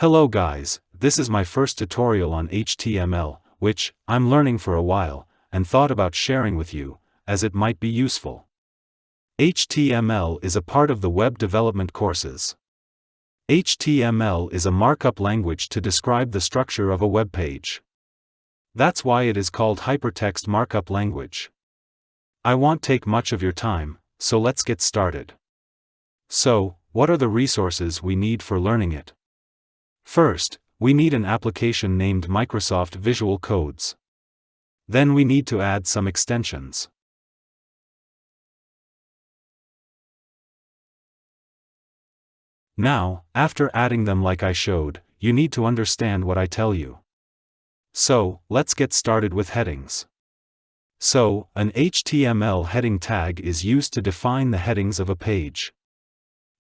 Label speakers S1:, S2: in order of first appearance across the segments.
S1: Hello guys, this is my first tutorial on HTML, which I'm learning for a while, and thought about sharing with you, as it might be useful. HTML is a part of the web development courses. HTML is a markup language to describe the structure of a web page. That's why it is called hypertext markup language. I won't take much of your time, so let's get started. So, what are the resources we need for learning it? First, we need an application named Microsoft Visual Codes. Then we need to add some extensions. Now, after adding them like I showed, you need to understand what I tell you. So, let's get started with headings. So, an HTML heading tag is used to define the headings of a page.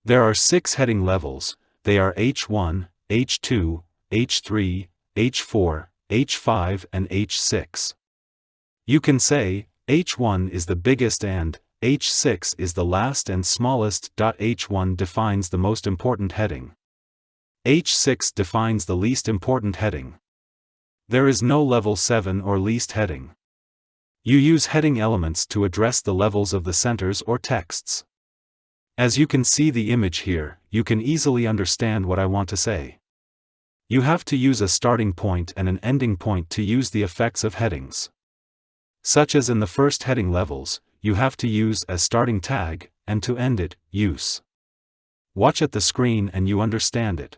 S1: There are 6 heading levels. They are H1, H2, H3, H4, H5 and H6. You can say, H1 is the biggest and H6 is the last and smallest. H1 defines the most important heading. H6 defines the least important heading. There is no level 7 or least heading. You use heading elements to address the levels of the centers or texts. As you can see the image here, you can easily understand what I want to say. You have to use a starting point and an ending point to use the effects of headings. Such as in the first heading levels, you have to use as starting tag, and to end it, use. Watch at the screen and you understand it.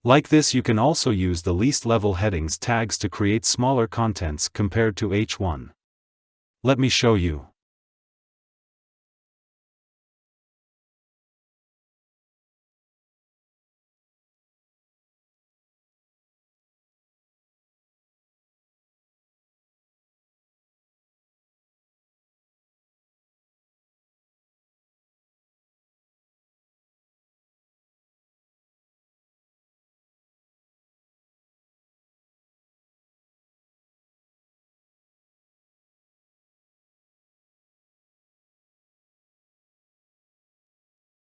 S1: Like this, you can also use the least level headings tags to create smaller contents compared to H1. Let me show you.